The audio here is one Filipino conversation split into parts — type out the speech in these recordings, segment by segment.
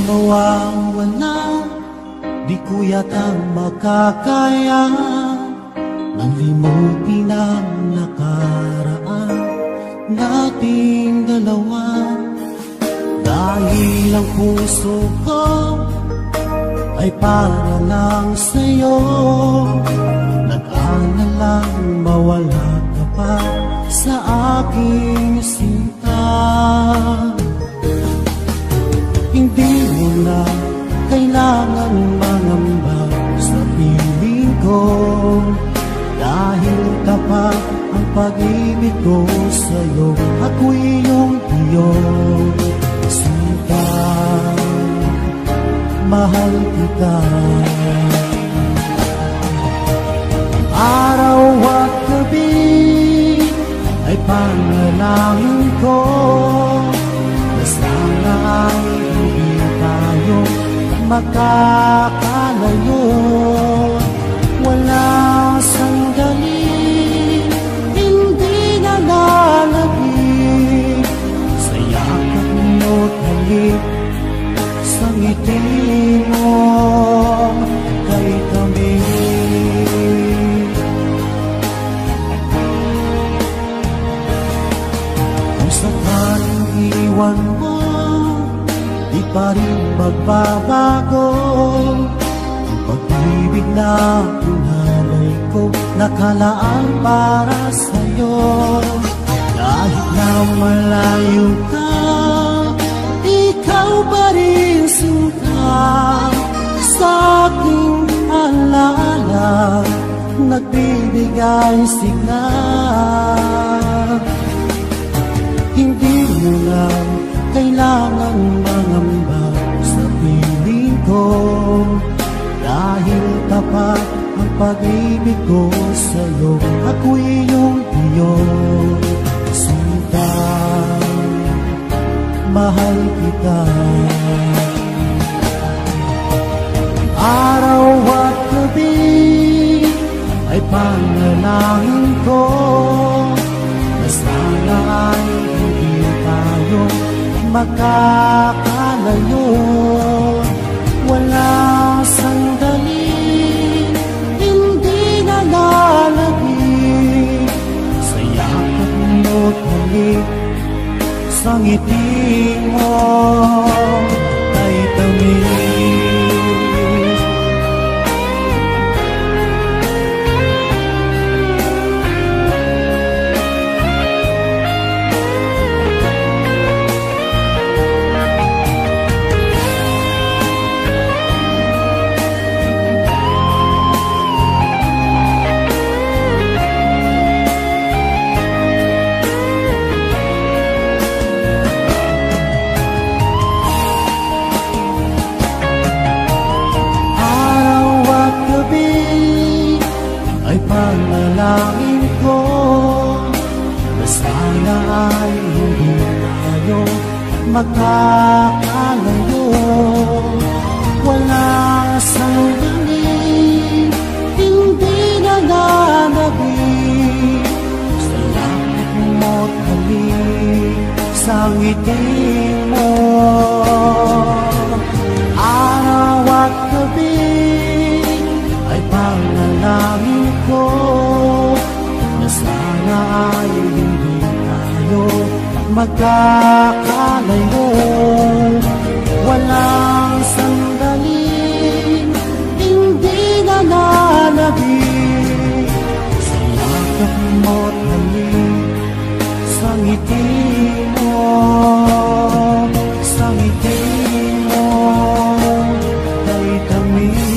mawawala, di ko yata makakaya nang limutin ang nakaraan nating dalawa. Dahil ang puso ko ay para lang sa'yo, nag-aalalang mawala ka pa sa aking sinta. Hindi mo na kailangan mangamba sa piling ko, dahil tapat ang pag-ibig ko sa'yo. Ako'y iyong iyong sinta, mahal kita. Araw at gabi ay panalangin ko na sana ay hindi tayo makakalayo. Walang sandali, hindi na lalagip sa yakap mo't halik, sa ngiti mo kay kami. Kung sakaling iwan mo, di pa rin magbabago ang pag-ibig na pinalay ko, nakalaan para sa'yo. Kahit na malayo ka, ikaw pa rin sinta sa aking alala, nagbibigay sigla. Hindi mo na kailangan mangamba sa piling ko, dahil tapat ang pag-ibig ko sa'yo. Ako'y iyong sinta, mahal kita. Araw at gabi ay panalangin ko na sana ay hindi tayo makakalayo. Wala sandali, hindi na lalagip sa yakap mo't halik, sa ngiti mo ay tamis. Panalangin ko na sana ay hindi tayo makakalayo. Wala sandali, hindi na lalagip sa langit mo't halik, sa ngiti mo. Araw at gabi ay panalangin ko na sana ay hindi tayo magkakalayo. Walang sandali, hindi na lalagip sa yakap mo't halik, sa ngiti mo, sa ngiti mo kay tamis.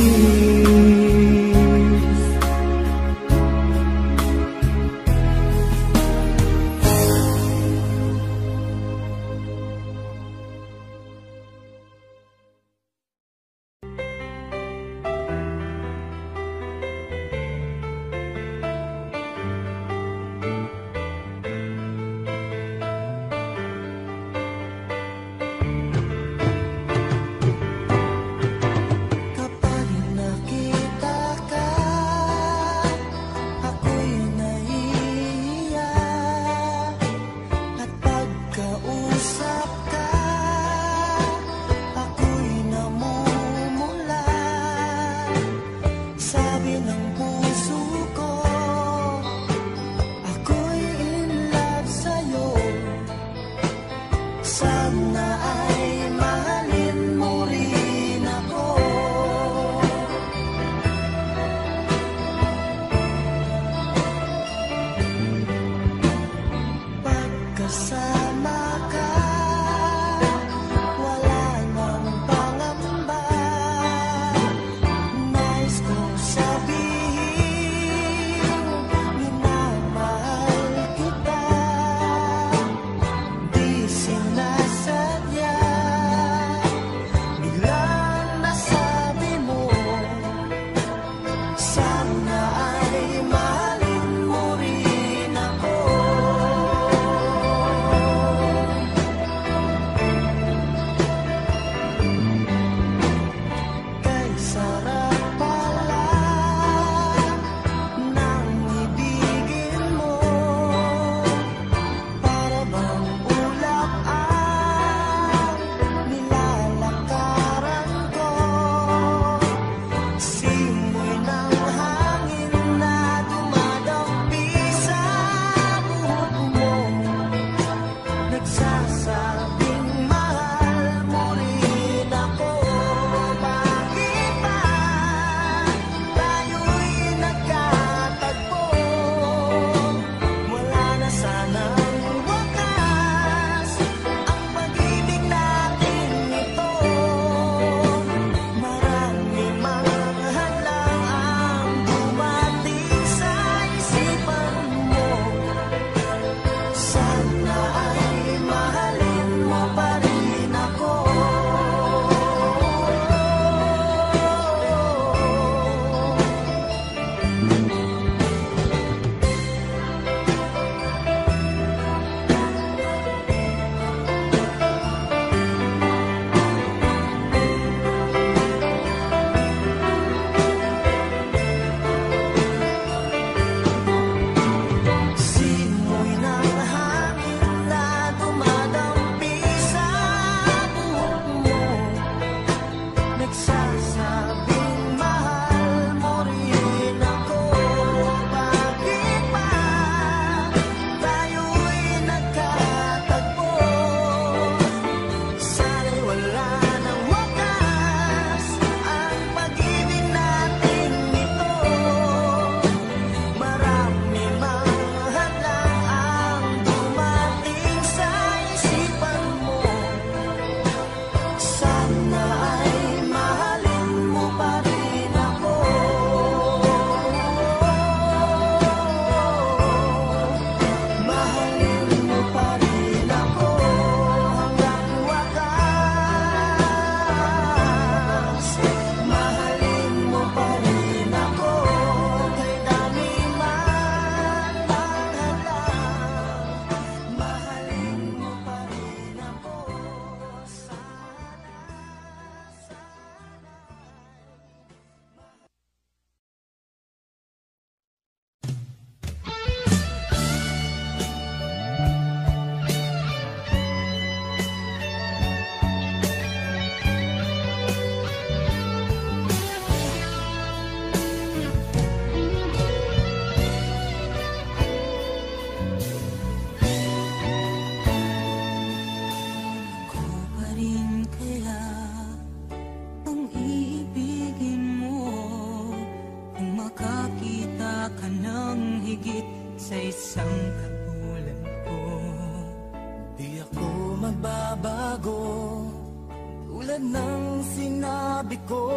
Tulad ng sinabi ko,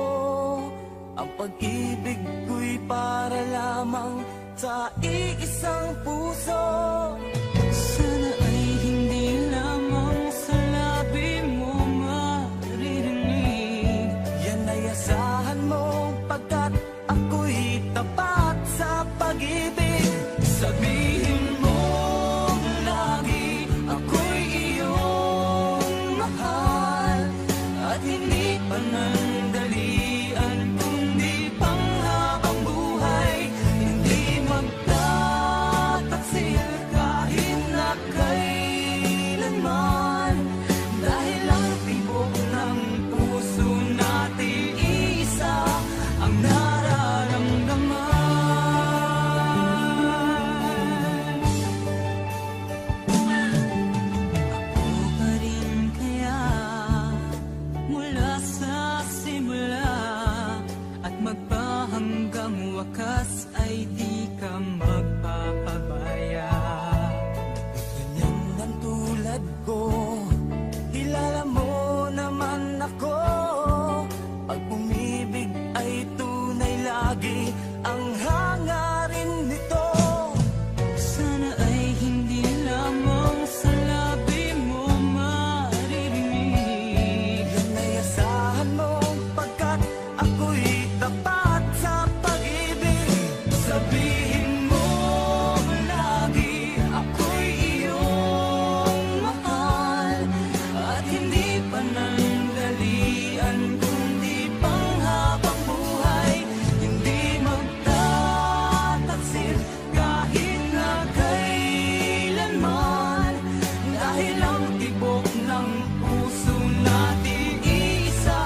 ang pag-ibig ko'y para lamang sa iisang puso. Sana ay hindi lamang sa labi mo maririnig. Yan ay asahan mo pagkat ako'y tapat sa pag-ibig. Sabihin mo lagi ako'y iyong mahal at hindi panandalian kundi panghabang buhay. Hindi magtataksil kahit na kailanman, dahil ang tibok ng puso natin isa ang nararamdaman. Hanggang wakas ay di ka magpapabaya. Ganyan ang tulad ko, kilala mo naman ako. Pag umibig ay tunay lagi ang hangarin nito. Sana ay hindi lamang sa labi mo maririnig. Yan ay asahan mo pagkat ako'y tapat sa pag-ibig. Sabihin mo lagi ako'y iyong mahal at hindi panandalian kundi panghabang buhay. Hindi magtataksil kahit na kailanman, dahil ang tibok ng puso natin isa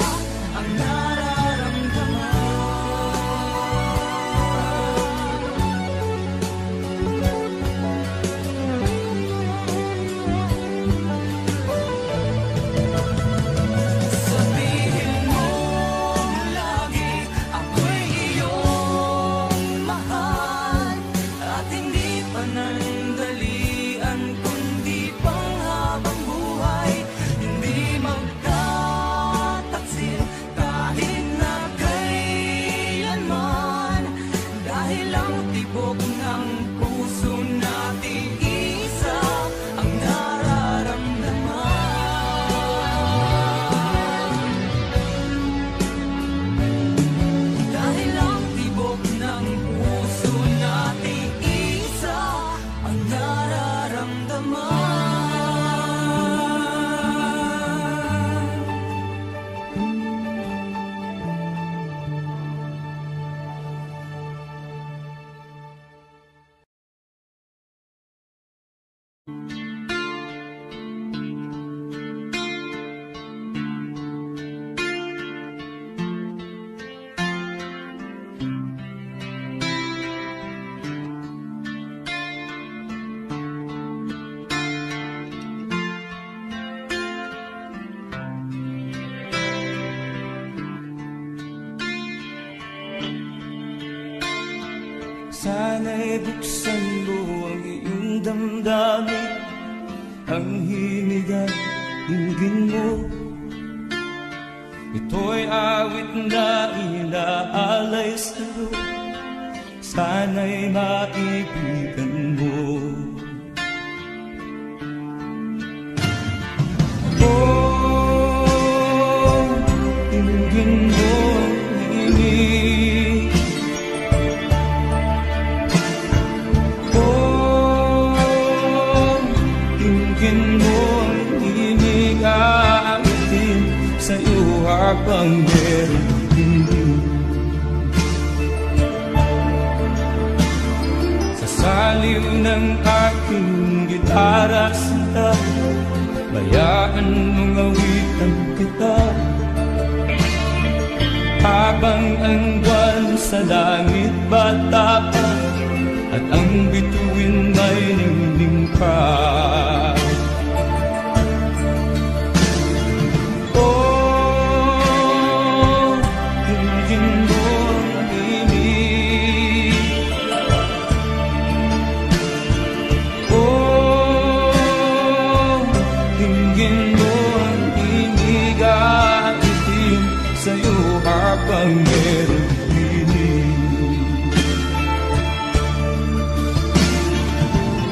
ang nararamdaman. Sabihin mo lagi ako'y iyong mahal at hindi panandalian kundi panghabang buhay. Hindi magtataksil kahit na kailanman, dahil ang tibok ng puso natin isa ang nararamdaman. Dahil ang tibok ng puso natin isa ang nararamdaman. Sana'y buksan mo ang iyong damdamin, ang himig at dinggin mo. Ito'y awit na inaalay sa'yo, sana'y maibigan mo. Oh, dinggin mo ang himig. Dinggin mo ang himig, aawitin sa'yo habang meron hindi. Sa saliw ng aking gitara sinta, bayaan mong awitan kita. Habang ang buwan sa langit bata pa, at ang bituin may ningning pa. Oh, dinggin mo ang himig. Oh, dinggin mo ang himig. habang merong tinig.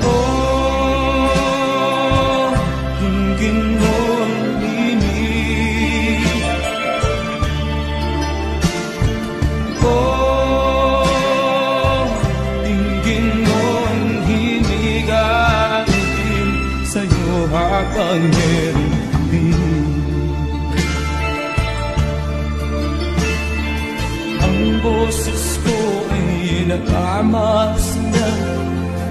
Oh, dinggin mo ang himig. Oh, dinggin mo ang himig, atin sa'yo habang merong boses ko ay nakamas na,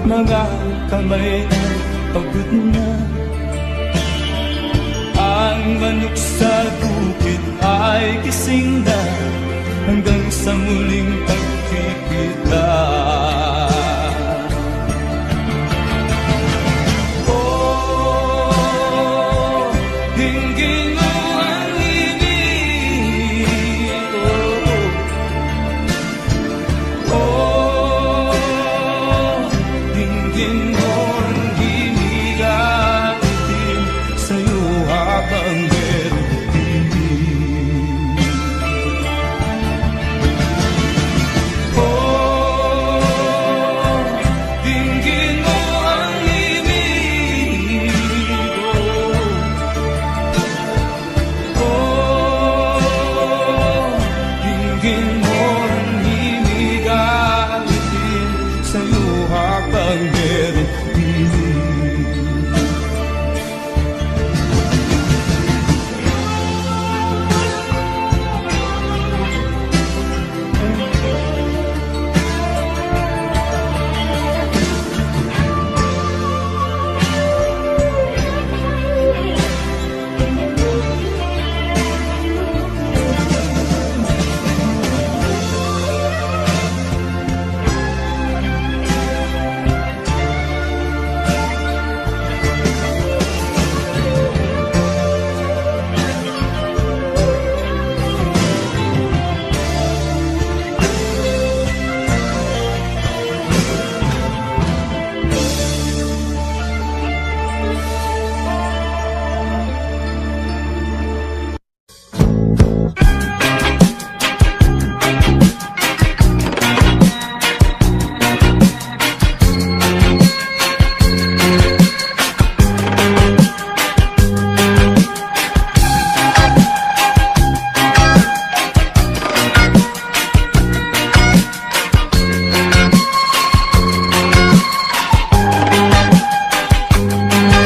mga kamay ay pagod na. Ang manok sa bukid ay gising na, hanggang sa muling pagkikita. Oh, dinggin mo ang himig. Oh, dinggin mo ang himig, atin sa'yo habang merong himig. Oh, dinggin mo ang himig. Oh, dinggin mo ang himig, atin sa'yo habang merong himig.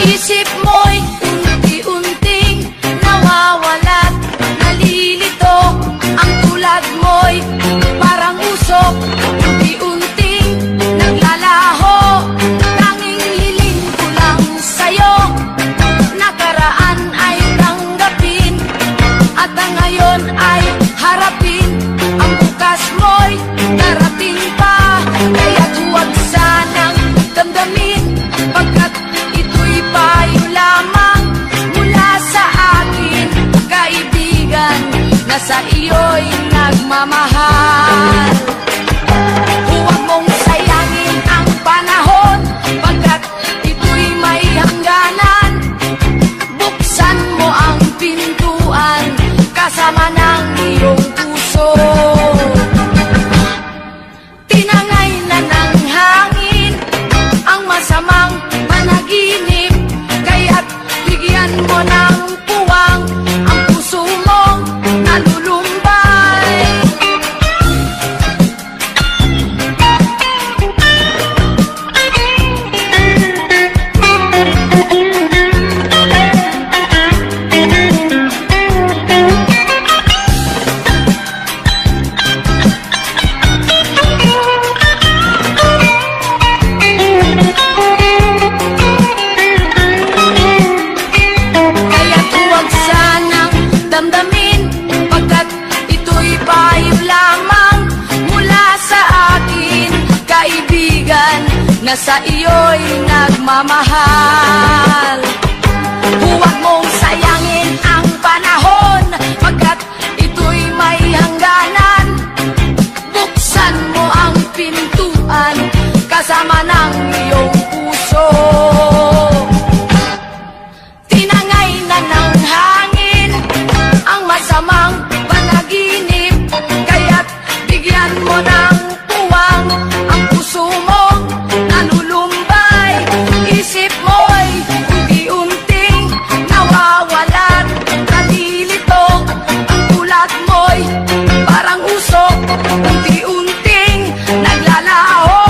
Isip mo'y unti-unting nawawalat, nalilito. Ang tulad mo'y parang usok, unti-unting naglalaho. Tanging hiling ko lang sa'yo, nakaraan ay tanggapin, at ang ngayon ay harapin. Ang bukas mo'y darating pa, kaya't huwag sanang damdamin, pagkat ito'y payo lamang mula sa akin, kaibigan, na sa iyo'y nagmamahal. Huwag mong sayangin ang panahon, pagkat ito'y may hangganan. Buksan mo ang pintuan, kasama ng iyong puso. Tinangay na ng hangin ang masamang panaginip, kaya't bigyan mo ng puwang ang puso mong nalulumbay. Kaya't huwag sanang damdamin, pagkat ito'y payo lamang mula sa akin, kaibigan, na sa iyo'y nagmamahal. Huwag mong sayangin ang panahon, pagkat ito'y may hangganan. Buksan mo ang pintuan, kasama ng iyong puso. Tinangay na ng hangin ang masamang panaginip, puso unti-unting naglalaho.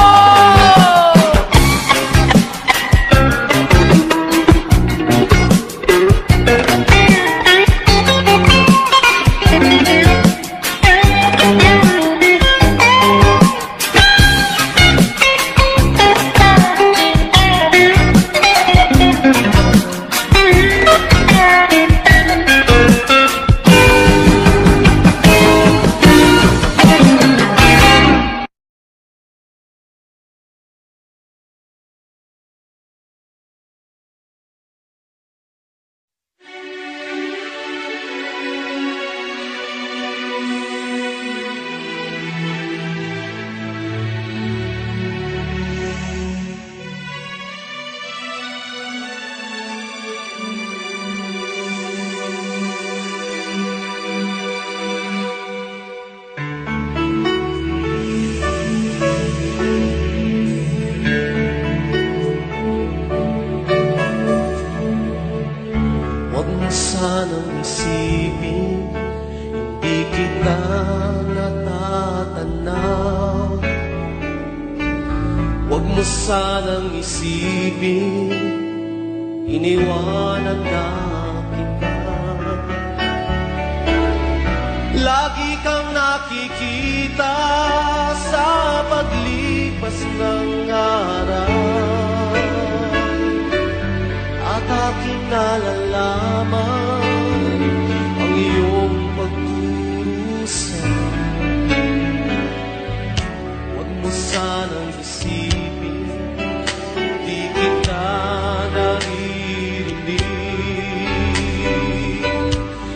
Sanang isipin, iniwanan na kita. Lagi kang nakikita sa paglipas ng araw, at aking nalalaman ang iyong pagdurusa. Huwag mo sanang isipin,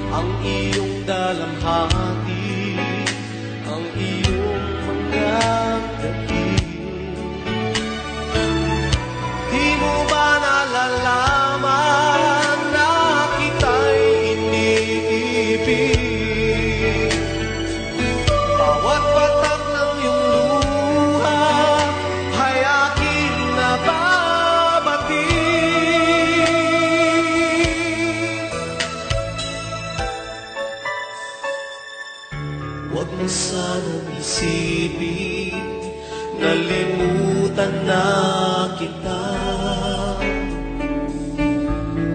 ang iyong dalamhati, ang iyong mga dating. Di mo ba nalalaman na kita'y iniibig? Bawat patak ng iyong luha ay aking nababati. Huwag mo sanang isipin, nalimutan na kita.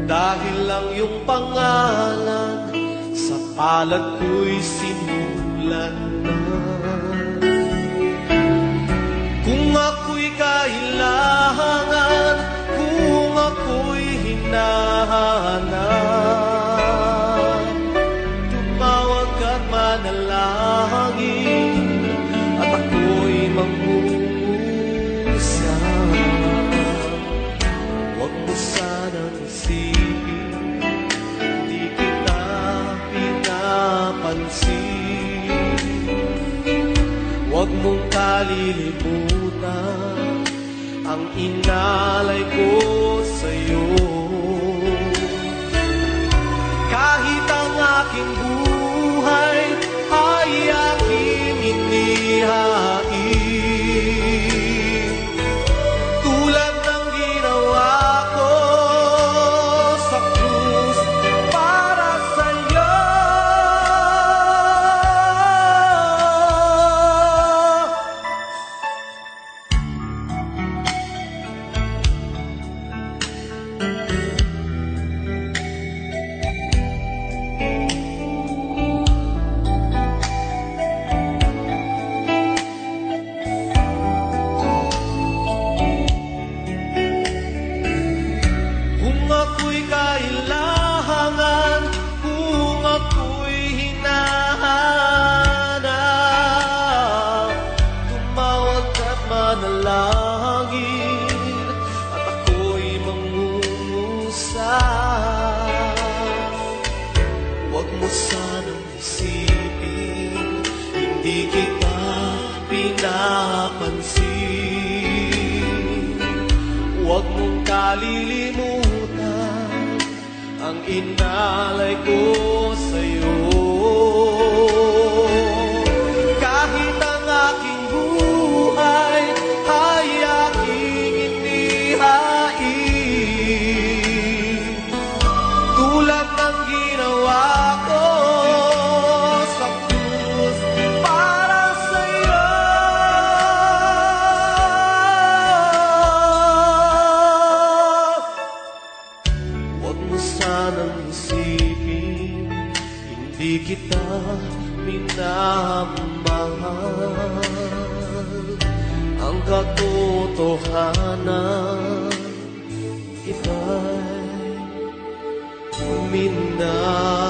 Dahil lang yung pangalan sa palad ko'y sinulat na. Kung ako'y kailangan, kung ako'y hinahanap, tumawag ka't manalangin, at ako'y mangungusap. Huwag mo sanang isipin, di kita pinapansin. Huwag mong kalilimutan ang inalay ko sa'yo. Kahit ang aking buhay ay aking inihain, tulad ng ginawa ko sa krus para sa'yo. Kung ako'y kailangan, kung ako'y hinahanap, tumawag ka't manalangin, at ako'y mangungusap. Huwag mo sanang isipin, hindi kita pinapansin. Huwag mong kalilimutan ang inalay ko sa'yo. Kahit ang aking buhay ay aking inihain, tulad ng ginawa ko sa krus para katotohanan, ika'y minamahal.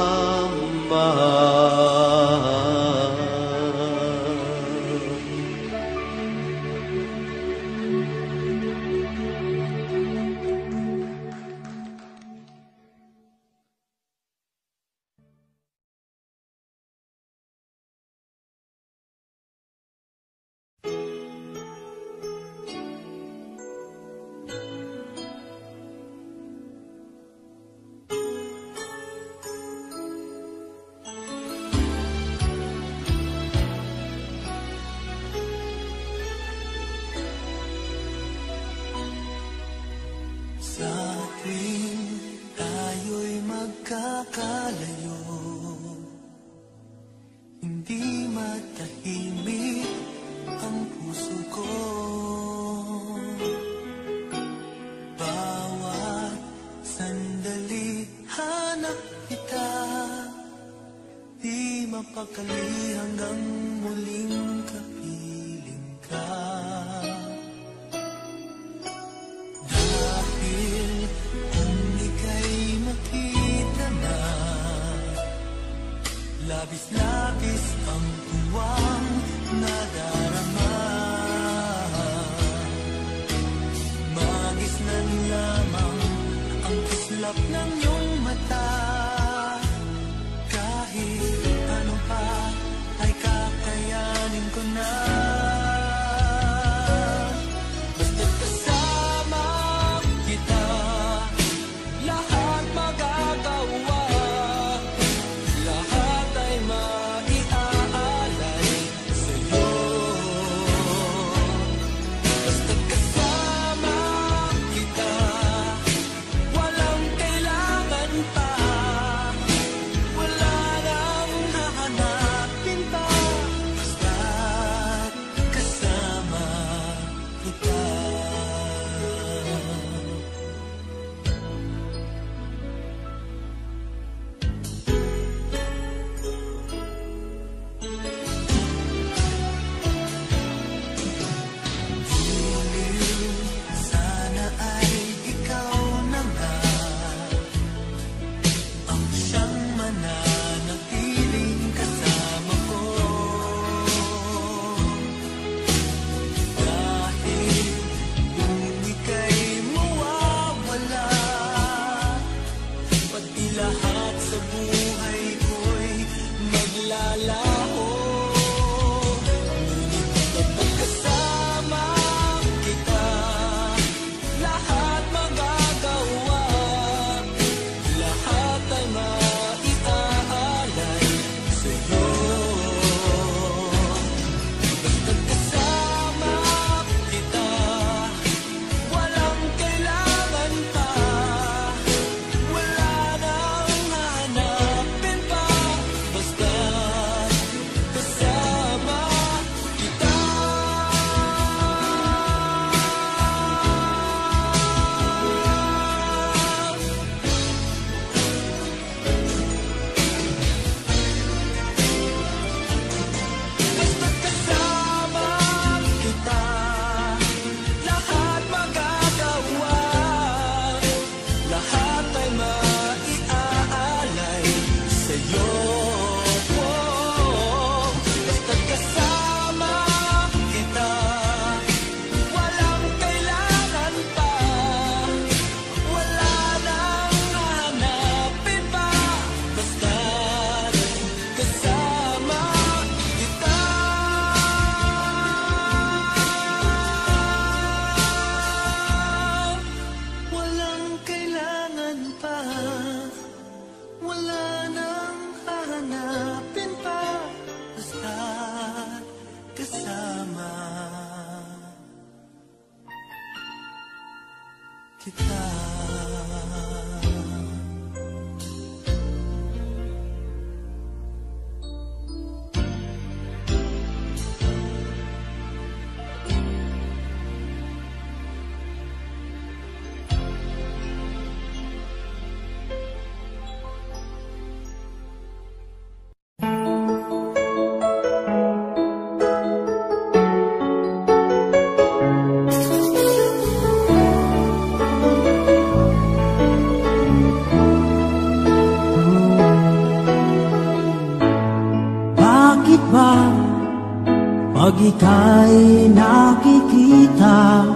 Pag ika'y nakikita,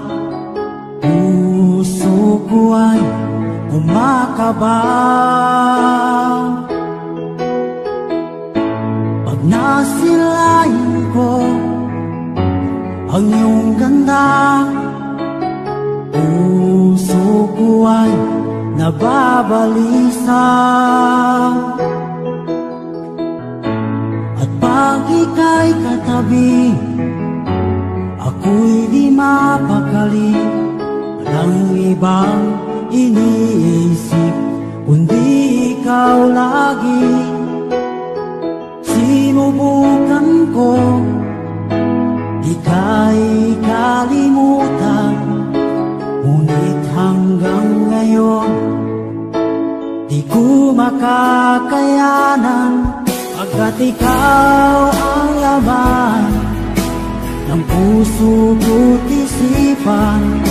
puso ko ay kumakaba. Pag nasilayan ko ang iyong ganda, puso ko ay nababalisa. At pag ika'y katabi, ako'y di mapakali. Walang ibang iniisip kundi ikaw lagi. Sinubukan ko ika'y kalimutan, ngunit hanggang ngayon di ko makakayanan. Pagkat ikaw ang laman ng puso ko't isipan,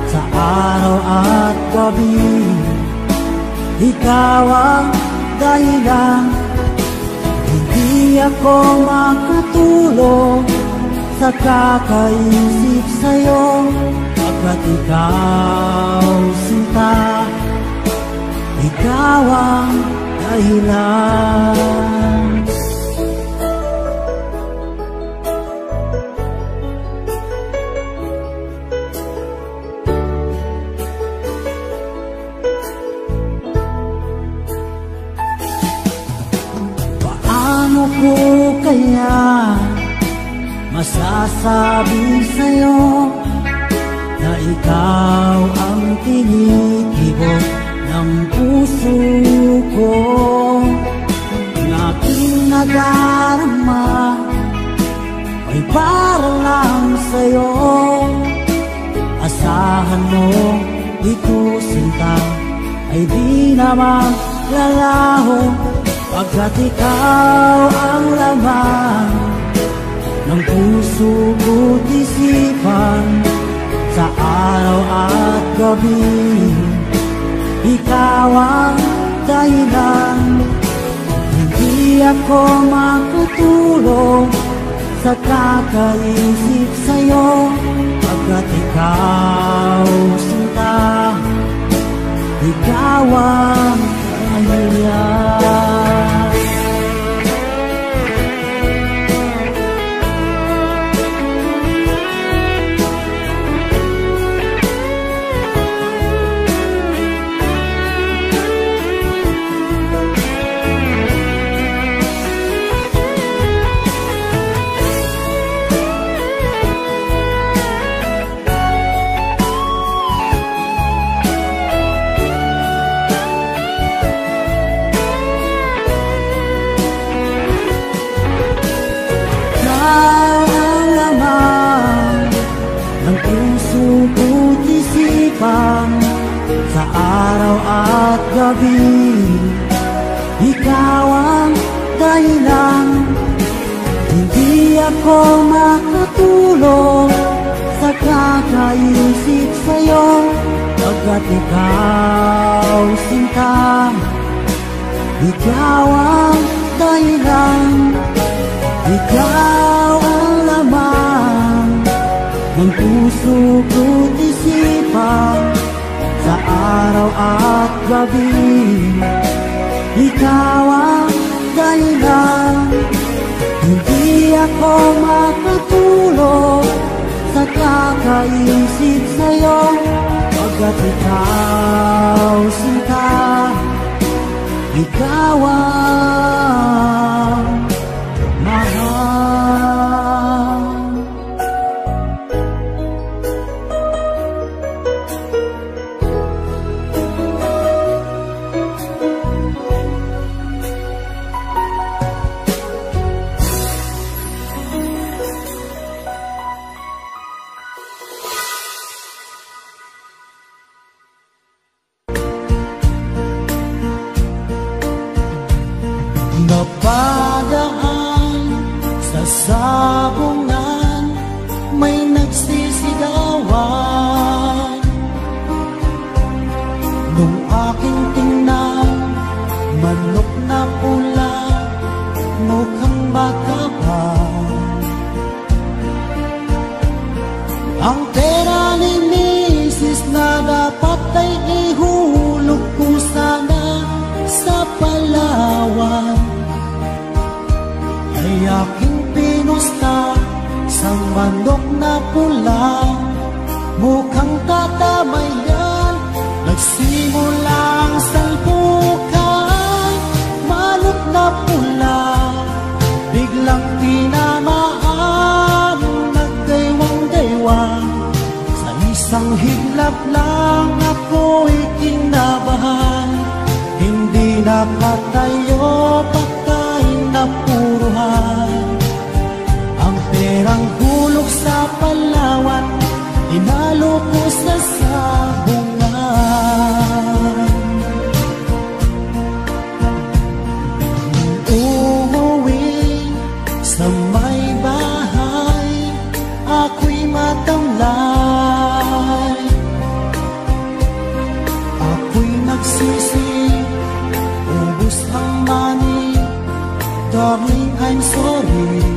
sa araw at gabi ikaw ang dahilan. Hindi ako makatulog sa kakaisip sa'yo, pagkat ikaw sinta, ikaw ang dahilan. Paano ko kaya masasabi sa'yo na ikaw ang tinitibok ng puso ko? Ang aking nadarama ay para lang sa'yo. Asahan mo ito sinta ay di naman lalaho, pagkat ikaw ang laman ng puso ko't isipan, sa araw at gabi ikaw ang dahilan. Hindi ako makatulog sa kakaisip sa'yo, pagkat ikaw sinta, ikaw ang dahilan. Sa araw at gabi ikaw ang dahilan. Hindi ako makatulog sa kakaisip sa'yo, pagkat ikaw sinta, ikaw ang dahilan. Ikaw ang laman ng puso ko't isipan, sa araw at gabi ikaw ang dahilan. Hindi ako makatulog sa kakaisip sa'yo, pagkat ikaw sinta, ikaw ang mahal. Napadaan sa sabungan, may nagsisigawan. Nung aking tingnan, manok na pula, mukhang baka pa. manok na pula, mukhang tatamayan. Nagsimulang salpukan, manok na pula, biglang tinamaan, nagdaywang-daywang. Sa isang higlap lang ako'y kinabahan, hindi nakatayo, patay na puruhan. Ang perang hulog sa Palawan, inalo ko sa sabungan. Umuwi sa may bahay, ako'y matamlay. Ako'y nagsisi, ubos ang money, darling, I'm sorry.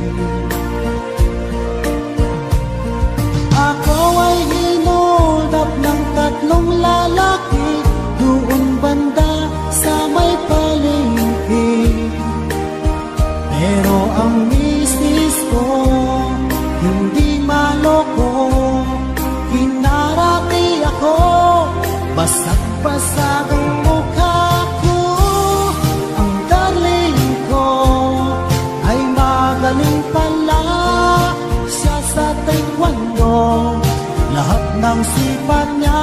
Ako ay hinold up ng 3 lalaki doon banda sa may palengke. Pero ang misis ko hindi maloko, hinarati ako, basag-basag ang mukha ko. Ang darling ko ay magaling pala, siya sa taekwondo. Lahat ng sipat niya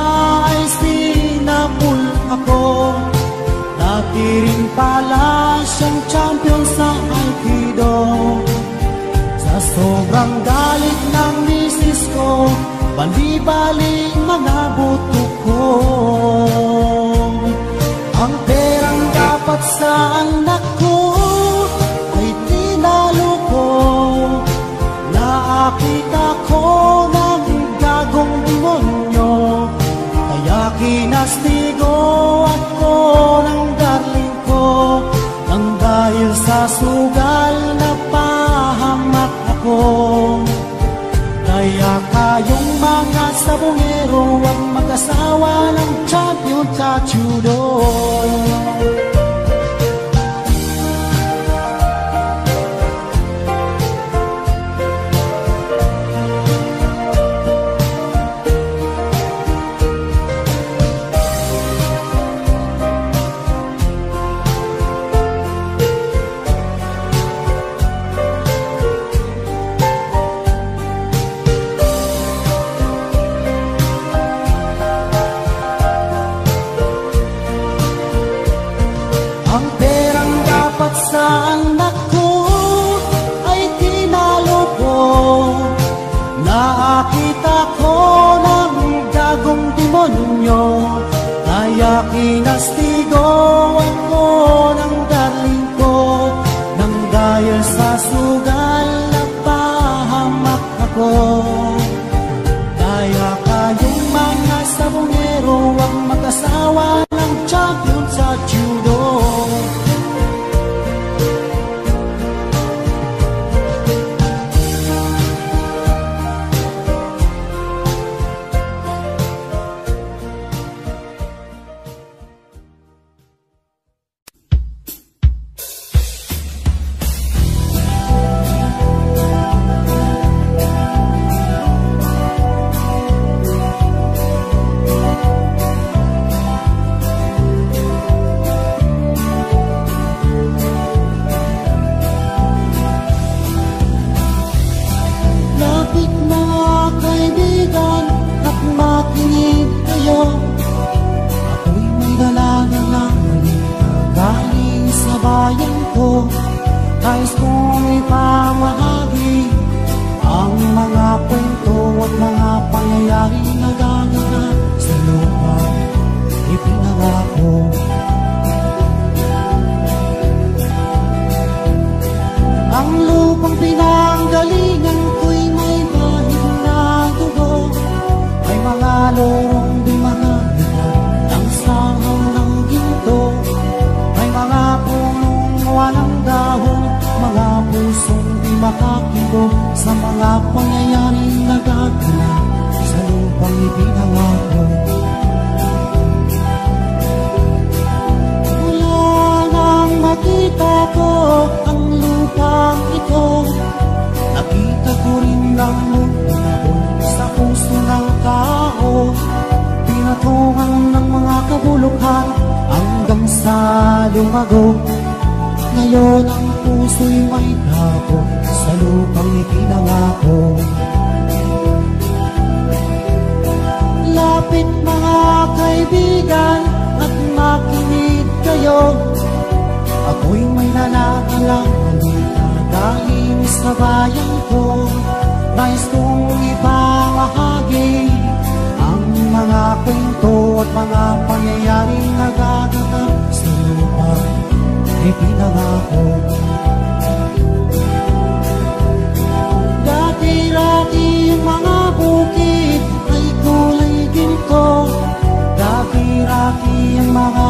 ay sinapul ako. Dati rin pala siyang champion sa Aikido. Sa sobrang galit ng misis ko, bali-bali mga buto ko. Ang perang dapat sa anak ko ay tinalo ko. Nakita ko ng gagong demonyo, kaya kinastigo ako ng darling ko. Nang dahil sa sugal na pahamak ako, kaya kayong mga sabongero ang mag-asawa ng champion sa judo. Ang perang dapat sa anak ko ay tinalo ko. Nakita ko ng gagong demonyo, kaya kinastigo ako ng darling ko. Nang dahil sa sugal na pahamak ako, kaya kayong mga sabongero ang mag-asawa ng champion sa judo. Nais kong ipamahagi ang mga kwento at mga pangyayari na gaganap sa lupang ipinangako. Ang lupang pinanggalingan ko'y may bahid na dugo, may mga lorong di mga ng sangaw ng ginto, may mga punong walang dahon, mga pusong di makakibo sa mga pangyayaring nagaganap sa lupang ipinangako. Mula nang makita ko ang lupang ito, nakita ko rin ang lumago. Ngayon ang puso'y may dako sa lupang ipinangako. Lapit mga kaibigan at makinig kayo. Ako'y may nalagalang dahil sa bayan ko. Nais kong ipamahagi ang mga kwento at mga pangyayaring nagaganap sa lupang ipinangako. Dati-dati yung mga bukid ay kulay ginto. Dati-dati ang mga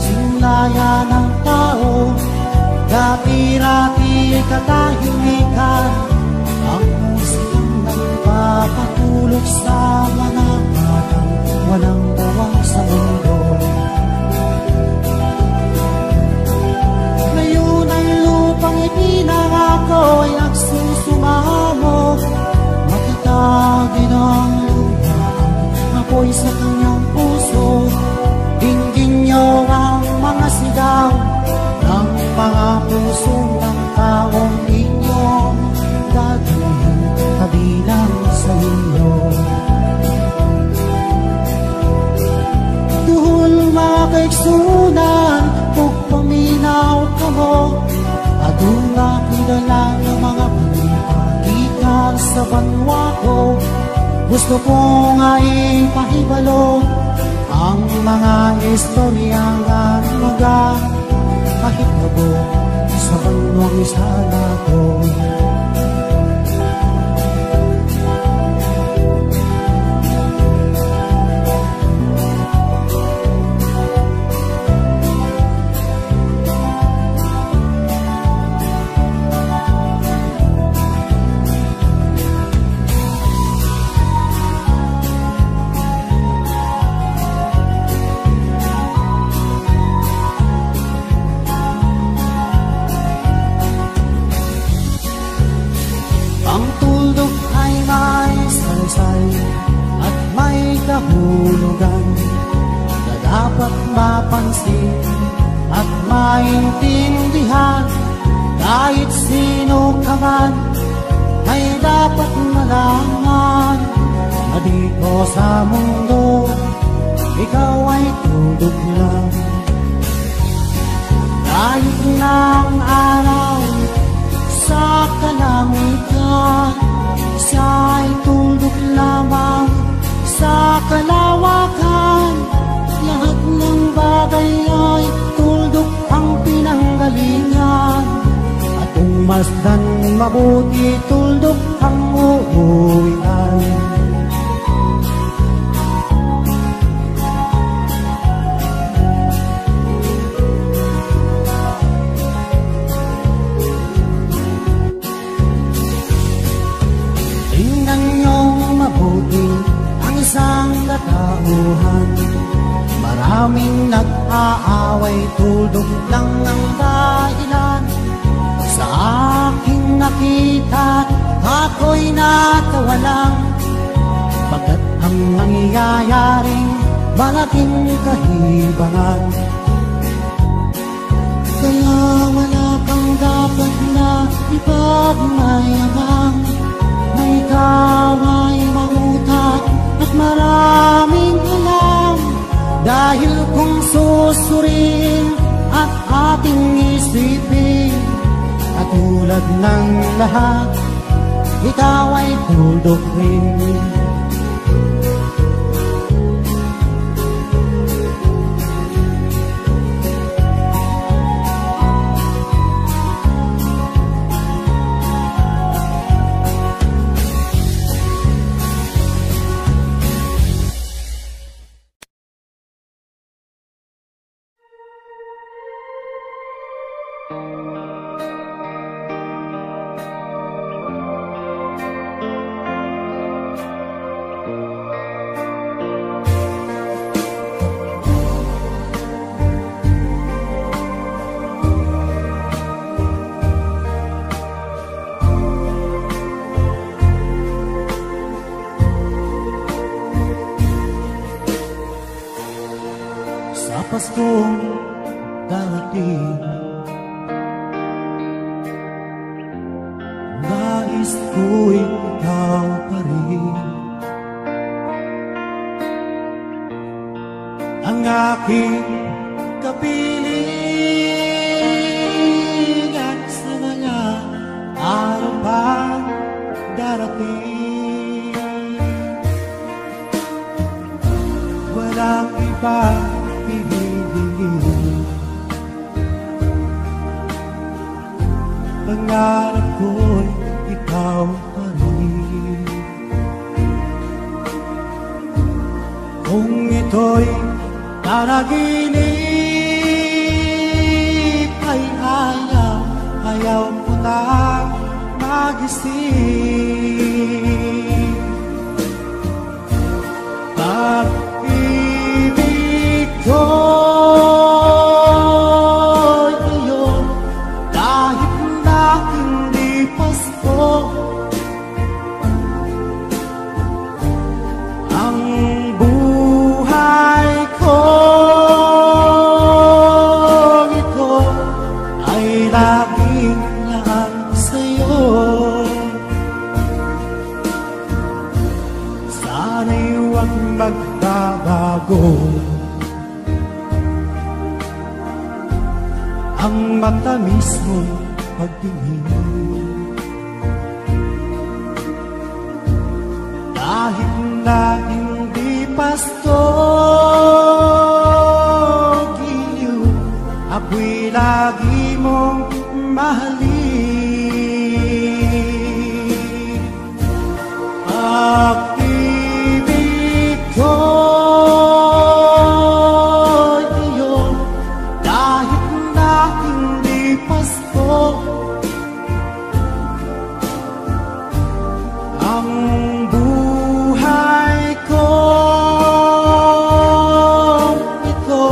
sinlaya ng tao. Dati-dati ay katahimikan ang musikang nagpapatulog sa mga batang walang bawang sa mundo. Ngayon ang lupang ipinangako ay nagsusumamo. Matatagin ang lupa, ang apoy sa kanyang puso. Dinggin niyo ang mga sigaw ng mga puso ng taong inyong dadalhin kabilang sa inyo. Duhol mga kaigsunan, pagpaminaw ka mo. Adunga kidala ng mga panipagitan sa banwa ko. Gusto ko nga ipahibalo ang mga istoryang mga kahit nabo sa banwang isala ko. At may kahulugan na dapat mapansin at maintindihan. Kahit sino ka man ay dapat malaman na dito sa mundo ikaw ay tuldok lang. Kahit ng araw sa kalamitan, siya ay tuldok lamang sa kalawakan. Lahat ng bagay ay tuldok ang pinanggalingan. At kung masdan mabuti, tuldok ang uuwian. Isang katauhan, maraming nag-aaway, tuldok lang ang dahilan. Sa aking nakita, ako'y natawa lang, pagkat ang nangyayaring malaking kahibangan. Kaya wala kang dapat na ipagmayabang, na ikaw ay mautak at maraming alam. Dahil kung susurin at ating isipin, katulad ng lahat, ikaw ay tuldok rin. Paskong darating. Nais ko'y ikaw pa rin ang aking kapiling at sa mga araw pang darating. Walang iba hihingin, pangarap ko'y ikaw pa rin. Kung ito'y panaginip ay ayaw ko na magising. Pag-ibig ko'y iyon kahit na hindi Pasko. Ang buhay ko ito ay laging lang sa'yo. Sana'y huwag magbabago ang matamis mong pagtingin. Kahit na hindi Pasko, giliw, ako'y lagi mong mahalin. Pag-ibig ko'y iyon kahit na hindi Pasko. Ang buhay ko ito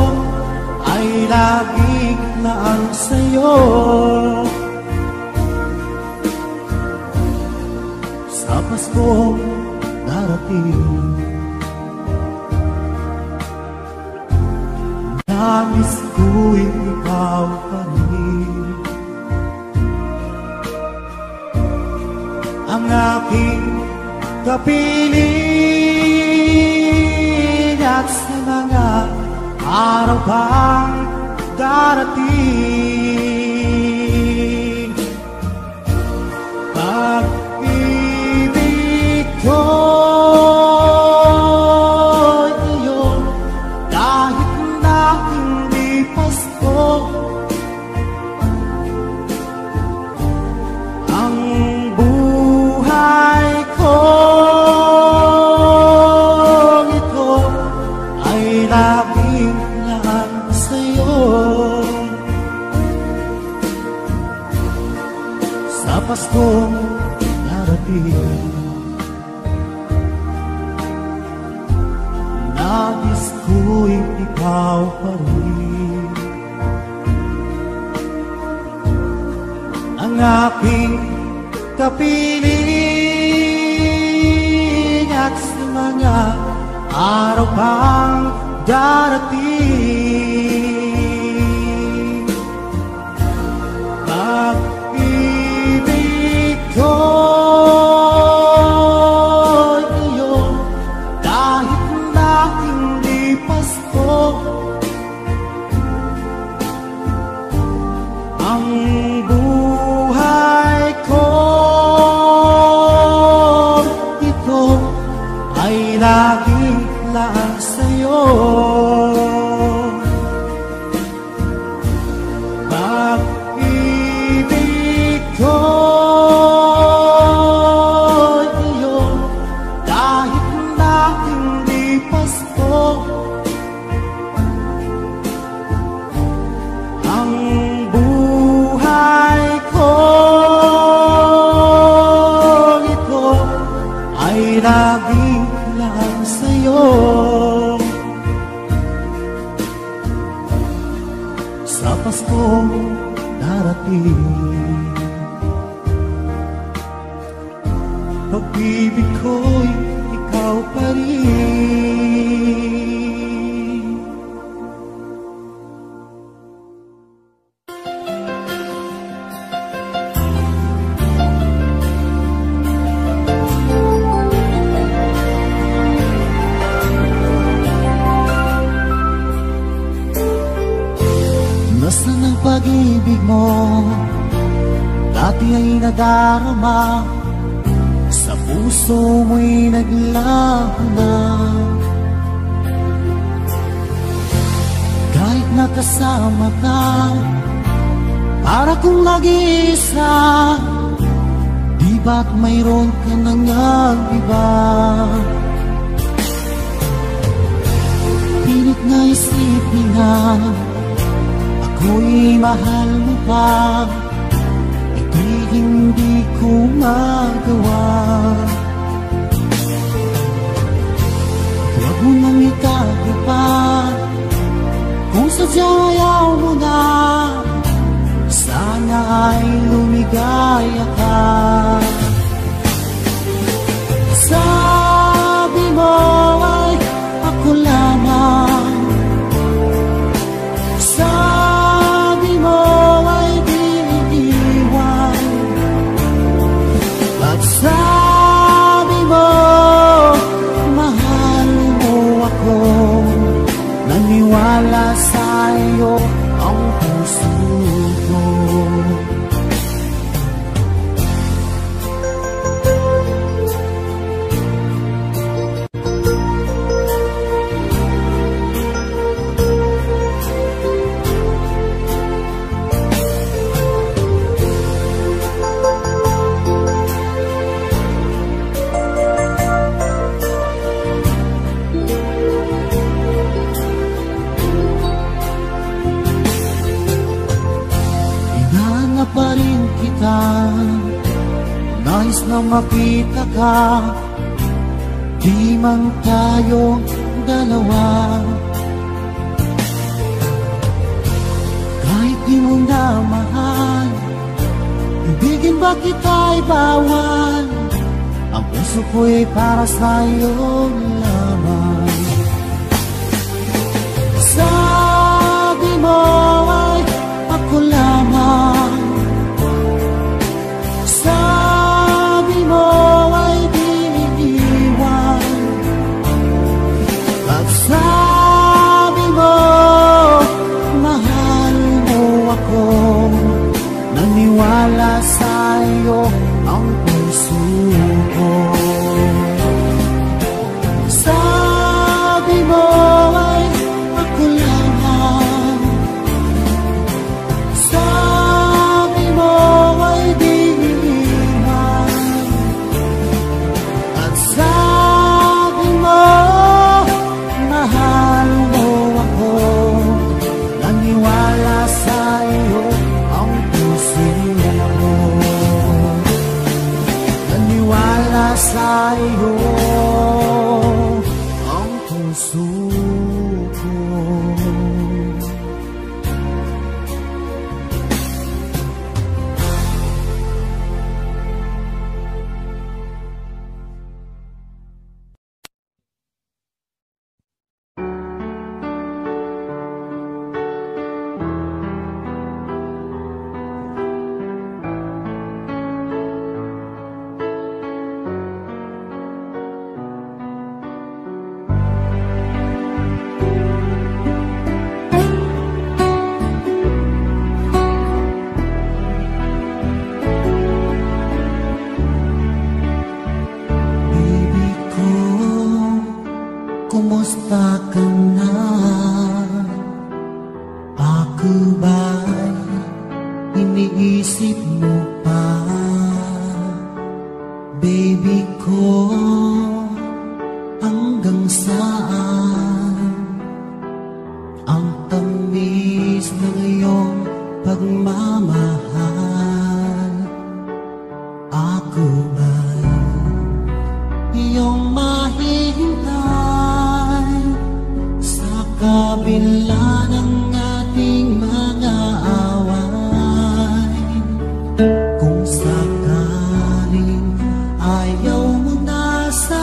ay laging naan sa'yo. Sa Paskong darating, nais ko'y ikaw pa rin ang aking kapiling at sa mga araw pang darating. Pag-ibig ko'y iyon kahit na hindi Pasko. Ang buhay ko ito ay laging lang sa'yo. Sa Paskong darating, nais ko'y ikaw pa rin ang aking kapiling at sa mga araw pang darating. Pag-ibig ko'y iyon kahit na hindi Pasko. Ang buhay ko ito ay laging lang sa'yo. Pag-ibig ko'y iyon kahit na hindi Pasko. Ang buhay ko ito ay laging lang sa'yo. Sa Paskong darating, pag-ibig ko'y ikaw pa rin. pag-ibig mo dati ay nadarama, sa puso mo'y naglaho na. Kahit nakasama ka, para kong nag-iisa, di ba't mayroon ka nang iba? Pilit na isipin na ako'y mahal mo pa, ito'y hindi ko magawa. Huwag mo nang itago pa, kung sadyang ayaw mo na, sana ay lumigaya ka. Sabi mo ay ako lamang, sabi mo ay di iiwan, at sabi mo mahal mo ako, naniwala sa'yo ang puso ko. Pa rin kita, nais na makita ka, di man tayong dalawa. Kahit di mo na mahal, ibigin ba kita'y bawal? Ang puso ko'y para sa'yo lamang. Sabi mo ay ako lamang, sabi mo ay di iiwan, at sabi mo mahal mo ako, naniwala sa'yo ang puso ko. Sabi mo ay ako lamang, sabi mo ay di iiwan, at sabi mo mahal mo ako, naniwala sa'yo ang puso ko, naniwala sa'yo ang puso ko. Kumusta ka na? Ako ba'y iniisip mo pa? Baby ko, hanggang saan ang tamis ng iyong pagmamahal? Ako ba'y iyong mahihintay sa kabila ng ating mga away? Kung sakaling ayaw mo na sa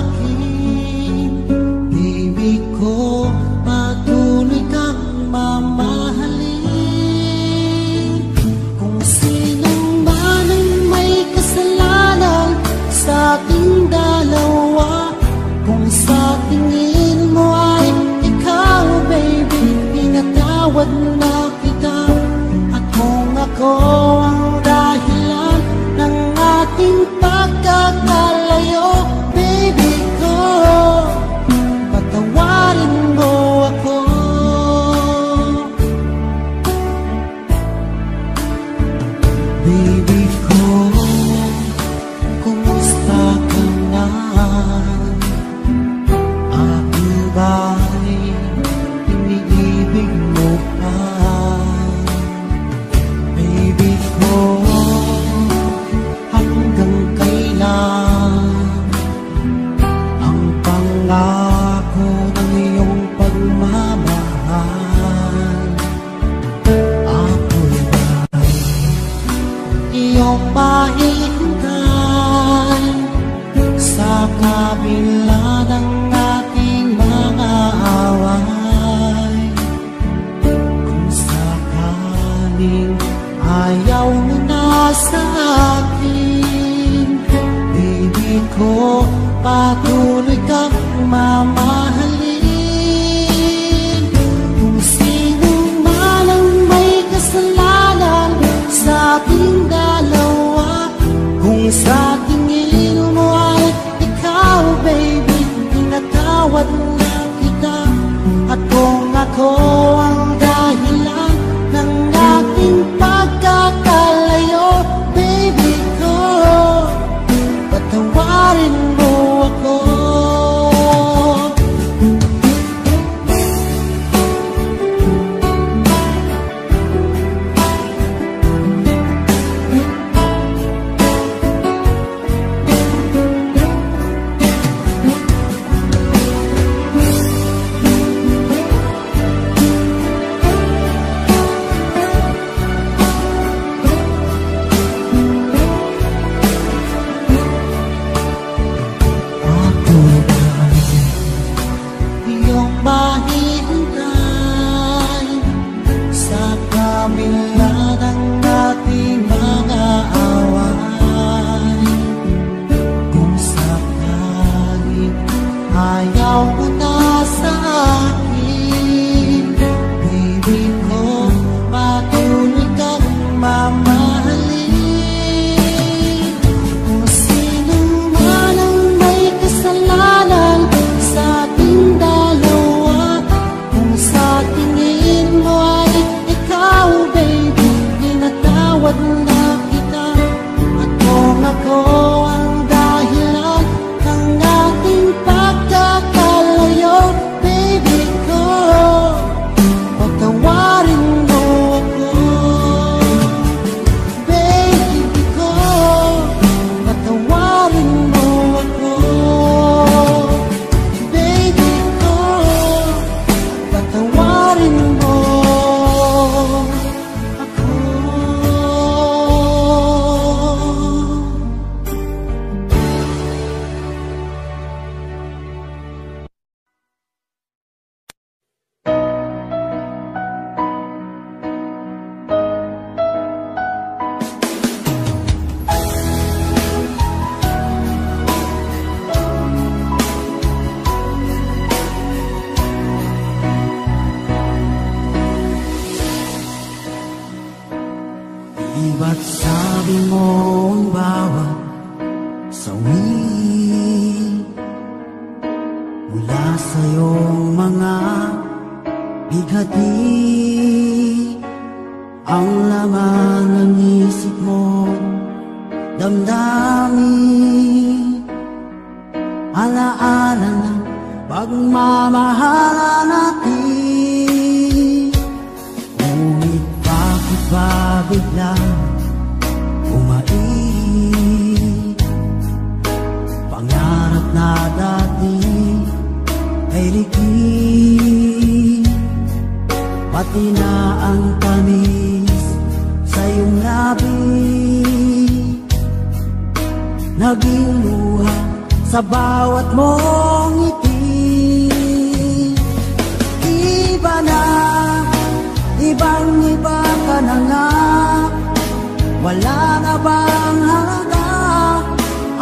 akin, baby ko, patuloy kang mamahalin. Kung sinong man ang may kasalanan sa ating dalawa, kung sa tingin mo ay ikaw, baby, pinatawad na kita. ako ang dahilan ng ating pagkakalayo. Baby ko, patawarin mo ako. Baby ko, kumusta ka na? Aking ba'y iniibig mo pa? Baby ko, hanggang kailan ang pangako ng iyong pagmamahal? Ako'y ba'y iyong mahihintay sa kabila ng ating mga away? Kung sakaling ayaw mo na sa akin, baby ko, patuloy kang mamahalin. Kung sino man ang may kasalanan sa ating dalawa, kung sa tingin mo ay ikaw, baby, tinatawad na kita. At kung ako ang dahilan ng ating pagkakalayo, baby ko, patawarin mo ako. Iyong mahintay sa kabila ng ating mga away. Kung sakaling ayaw mo na sa akin, baby ko, patuloy kang mamahalin. Kung sino man ang may kasalanan sa ating dalawa, kung sa tingin mo ay ikaw, baby, tinatawad na kita. At kung ako ang dahilan ng ating pagkakalayo, baby ko, patawarin mo ako. Baby ko, patawarin mo ako. Baby ko, patawarin mo ako. Iba't sabi mo ang bawat sawi mula sa iyong mga bighati, ang laman ng isip mo, damdamin, alaala ng pagmamahala natin. Ngunit bakit ba biglang umait? Pangarap na dati ay likid, pati na ang tamis sa iyong labi, naging luha sa bawat mong ngiti. Iba na, ibang-iba ka na nga, wala na bang halaga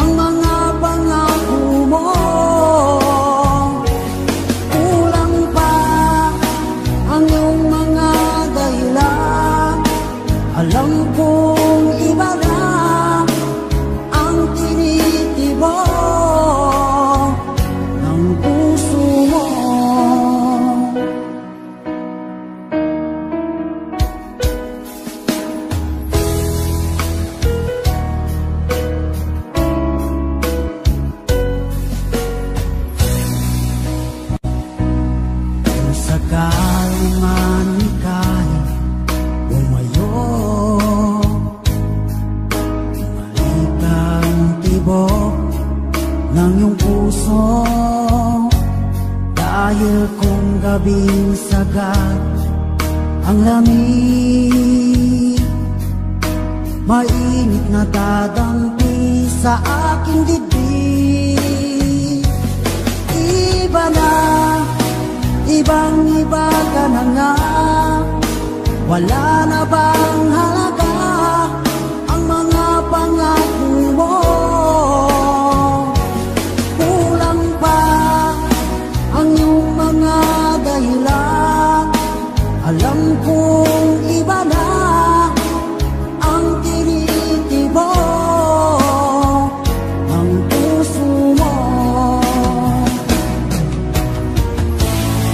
ang mga pangako mo? Kulang pa ang iyong mga dahilan, alam ng iyong puso. Dahil kung gabing sagad ang lamig, mainit na dadampi sa aking dibdib. Iba na, ibang-iba ka na nga. Wala na bang halaga ang mga pangako mo? Kulang pa ang iyong mga dahilan. Alam kong iba na ang tinitibok ng puso mo.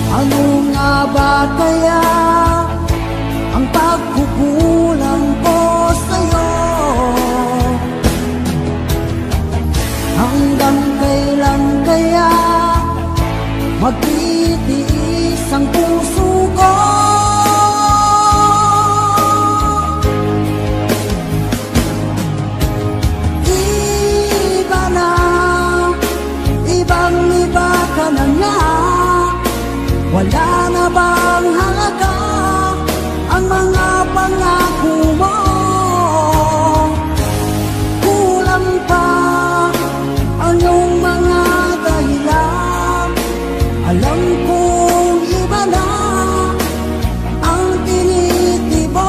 Ano nga ba kaya ang pagkukulang ko sa'yo? Hanggang kailan kaya magtitiis ang puso ko? Iba na, ibang-iba ka na nga. Wala na bang halaga ang mga pangako mo? Kulang pa ang iyong mga dahilan. Alam kong iba na ang tinitibok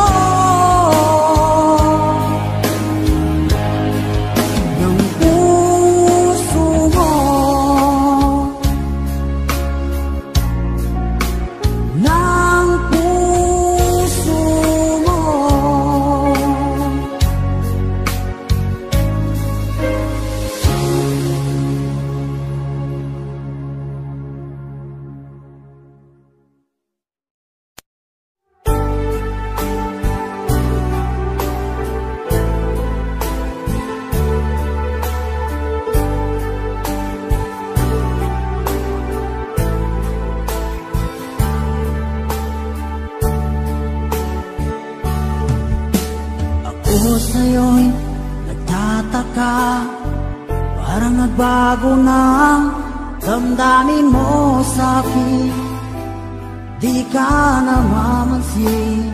ng puso mo. Ng puso mo. Ako sa'yo'y nagtataka, parang nagbago na ang damdamin mo sa'kin. Di ka namamansin.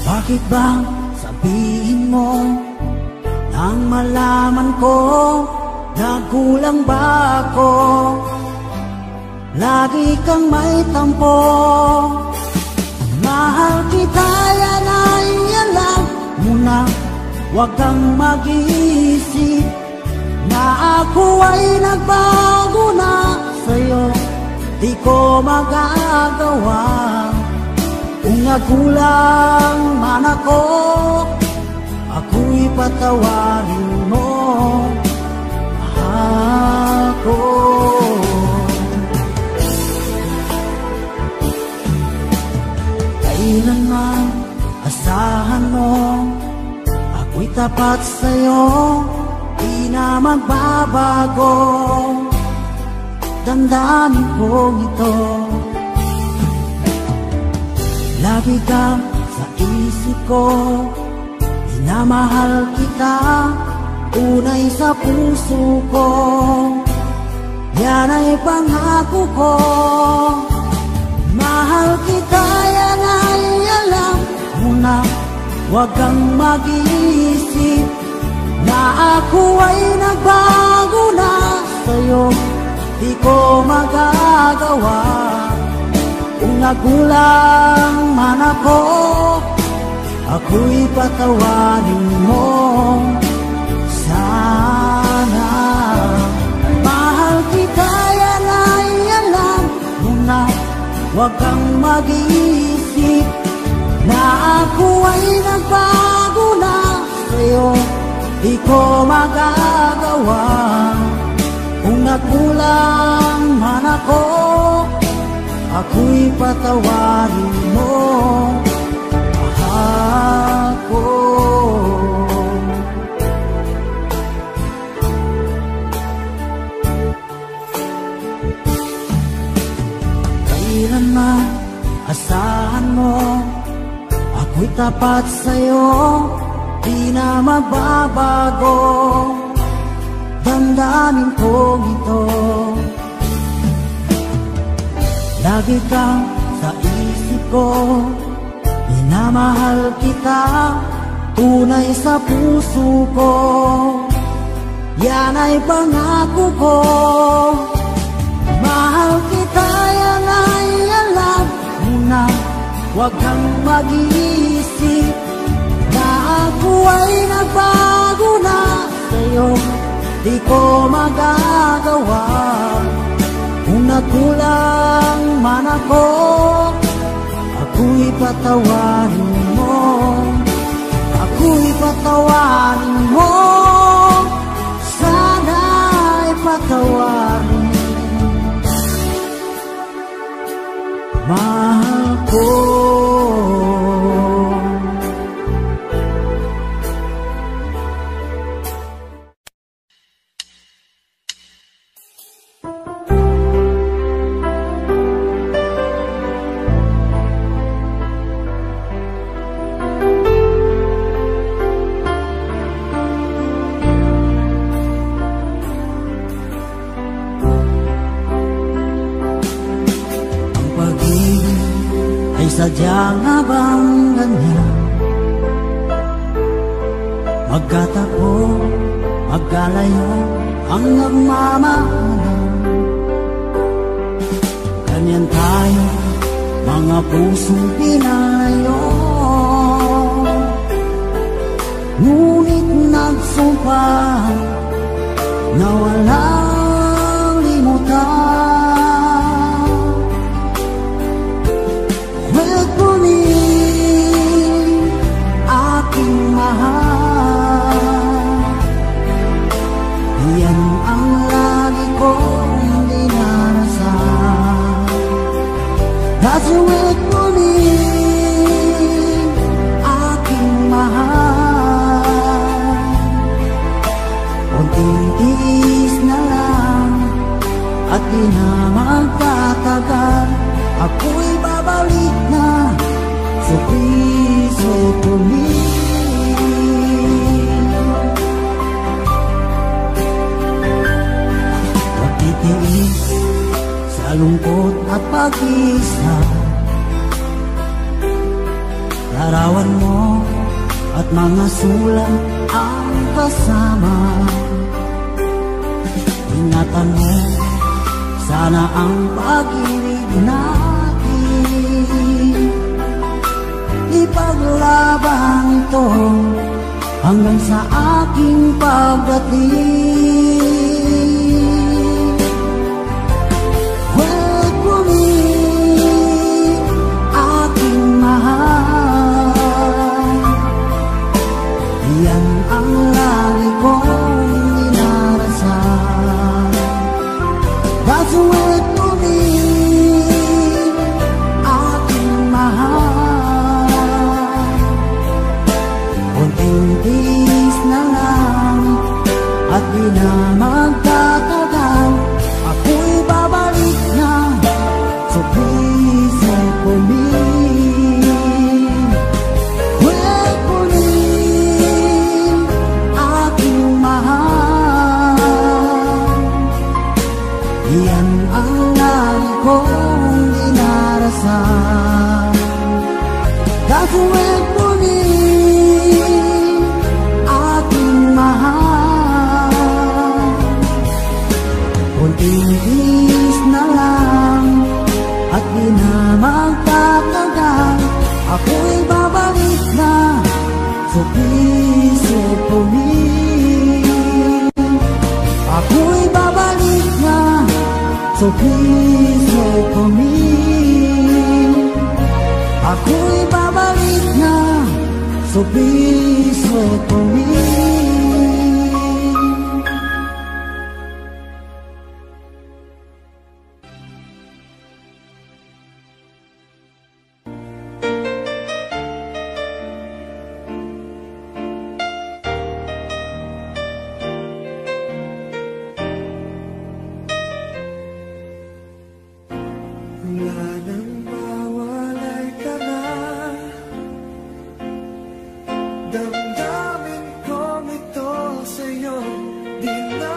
Bakit bang sabihin mo nang malaman ko nagkulang ba ako? Lagi kang may tampo. Mahal kita, yan ay alam mo na. Huwag kang mag-iisip na ako ay nagbago na sa'yo. Di ko magagawa. Kung nagkulang man ako, ako'y patawarin mo. Mahal ko. Kailanman asahan mo, ako'y tapat sa'yo, di na magbabago. Damdamin kong ito, lagi ka sa isip ko. Minamahal kita, tunay sa puso ko. Yan ay pangako ko. Mahal kita, yan ay alam mo na. Huwag kang mag-iisip na ako ay nagbago na sa'yo. Di ko magagawa. Kung nagkulang man ako, ako'y patawarin mo. Sana mahal kita, yan ay alam mo na. Huwag kang mag-iisip na ako ay nagbago na sa'yo. Di ko magagawa. Kung nagkulang man ako, ako'y patawarin mo. Mahal ko. Kailanman asahan mo, ako'y tapat sa'yo, di na magbabago. damdamin kong ito. Lagi kang sa isip ko, minamahal kita, tunay sa puso ko. Yan ay pangako ko. Mahal kita, yan ay alam mo na. Huwag kang mag-iisip na ako ay nagbago na sa'yo. Di ko magagawa kung nagkulang man ako. Ako'y patawarin mo, ako'y patawarin mo. Sana'y patawarin mahal ko. Sadyang nga bang ganyan? Magkatapo, magkalayo ang nagmamahalan. Ganyan tayo, mga pusong pinayo. Ngunit nagsumpah na walang limutan. Yan ang lagi kong dinarasan. Nasuwit mo rin aking mahal. Kunting tiis na lang at di na magtatagal. Ako'y babalik na sa piso ko rin. Sa lungkot at pag-isa, larawan mo at mga sulat ang kasama. Ingatan mo, sana ang pag-ibig natin ipaglaban ito hanggang sa aking pagdating. Yan ang lagi kong dinarasan. Nasuwit mo rin aking mahal. Kunting tiis na lang at di na magtatagal. Ako'y babalik na sa piso ko rin. Yan ang lagi kong dinarasan. Gagawin mo rin aking mahal. Kunting tiis na lang at di na magtatagal. Ako'y babalik na sa piso ko rin. Ako'y babalik na so please wait for me. Ako'y babalik na, so please wait for me. Damdamin kong ito sa'yo, di na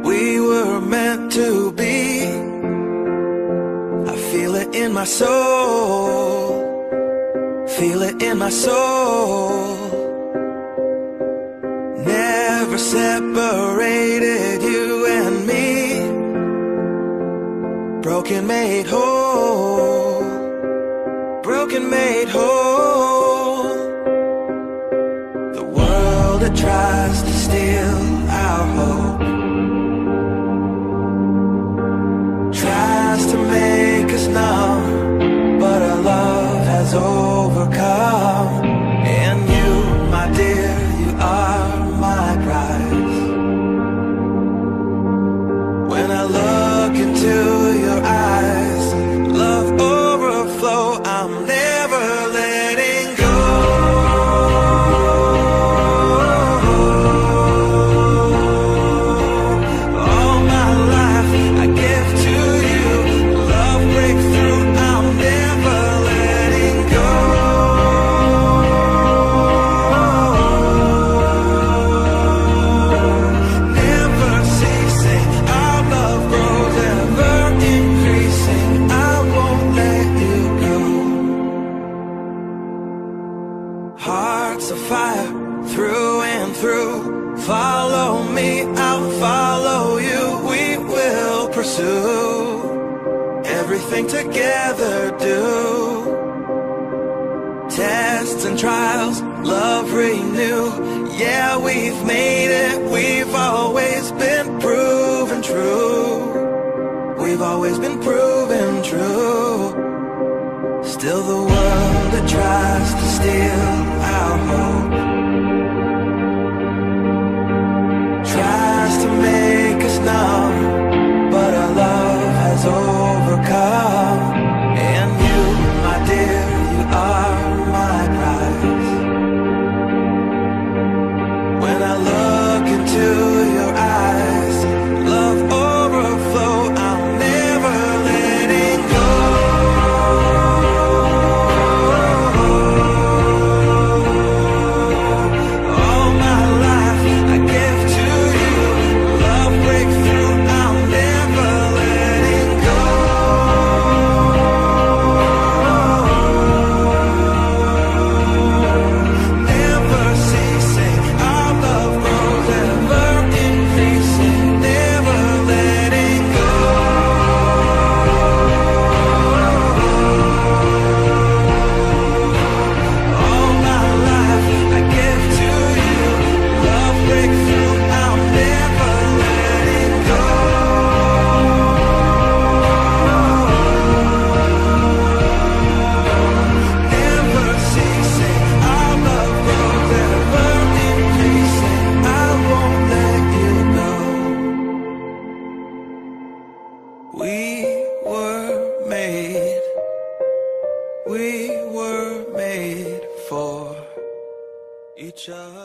We were meant to be. I feel it in my soul. Feel it in my soul. Never separated, you and me. Broken made whole. Broken made whole. The world that tries to steal our hope tries to make us numb, but our love has overcome. And you, my dear, you are my prize. When I look into your eyes, love overflow, I'm never letting go. All my life I give to you. Love breakthrough, I'm never letting go. Never ceasing, our love grows ever increasing. I won't let you go. Hearts of fire through and through. Follow me, I'll follow you. We will pursue everything together, do. Tests and trials, love renew. Yeah, we've made it. We've always been proven true. We've always been proven true. Still the world that tries to steal our hope tries to make us numb, but our love has overcome. And you, my dear, you are my prize. When I look into your eyes, love overflow, I'm never letting go. All my life I give to you. Love breakthrough, I'm never letting go. Never ceasing, our love grows ever increasing. Never letting go. All my life I give to you. Love breakthrough, I'm never letting go. Never ceasing, our love grows ever increasing. I won't let you go. We were made for each other.